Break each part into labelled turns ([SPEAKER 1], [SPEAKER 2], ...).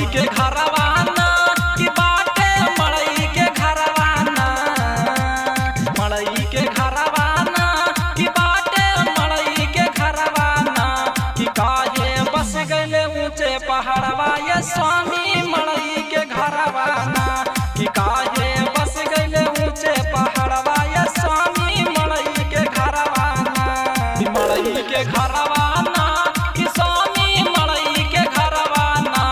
[SPEAKER 1] मड़ई के घरवाना की बाटे मड़ई के घरवाना, मड़ई के घरवाना की बाटे मड़ई के घरवाना कि काहे बस गइले ऊंचे पहाड़वा ये स्वामी मड़ई के घरवाना कि काहे बस गइले ऊंचे पहाड़वा ये स्वामी मड़ई के घरवाना। मड़ई के घरवाना कि स्वामी मड़ई के घरवाना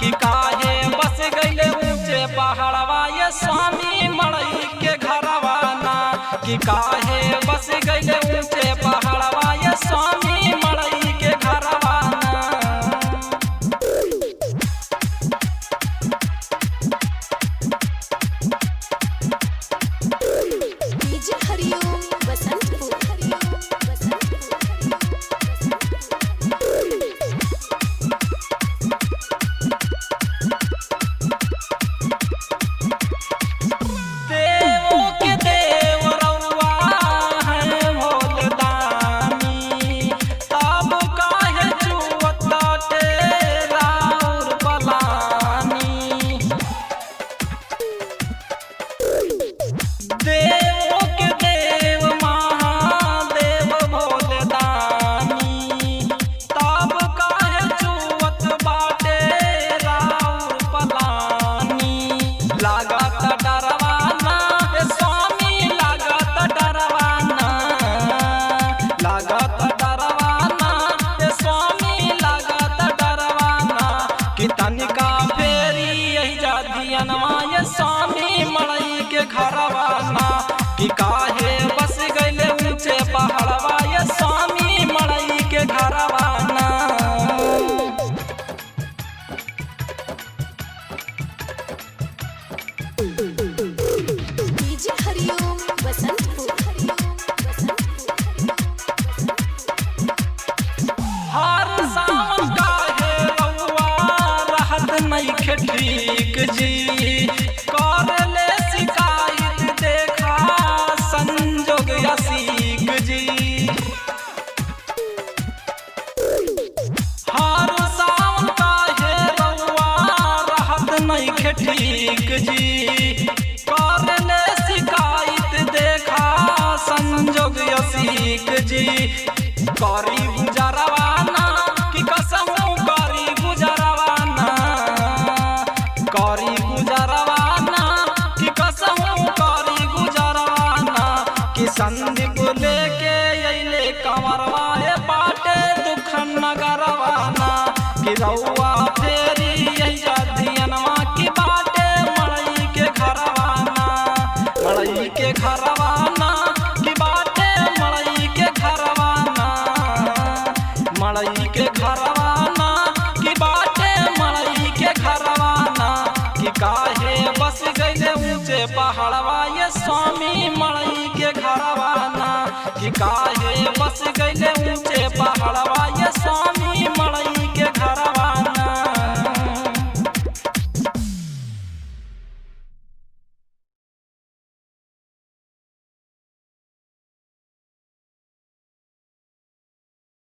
[SPEAKER 1] कि काहे बस गइले ऊंचे पहाड़वा ये स्वामी मड़ई के घरवाना कि काहे बस गइले ऊंचे पहाड़वा ये स्वामी मड़ई के घरवाना। स्वामी मड़ई के घरवाना कि काहे बस गइले ऊंचे पहाड़वा ये स्वामी मड़ई के घरवाना। हर सावन काहे रउआ रहत नइखे ठीक जी, कर ले शिकायत देखा संजोग यसीक जी। हर सावन काहे रउआ रहत नइखे ठीक जी, कर ले शिकायत देखा संजोग यसीक जी। करी गुजरवाना कि कसमू करी गुजरवाना, करी गुजरवाना कि कसमू करी गुजरवाना कि संदीप लेके अइले कंवरवा ए बाटे दुख नगरवाना कि रउआ फेरी अइजा धियनवा की बाटे मड़ई के घरवाना, मड़ई के घरवाना कि बाटे मड़ई के घरवाना, मड़ई के घरवाना कि बाटे मड़ई के घरवाना कि काहे बस गइले ऊंचे पहाड़वा ये स्वामी मड़ई के घरवाना कि काहे बस गइले ऊंचे पहाड़वा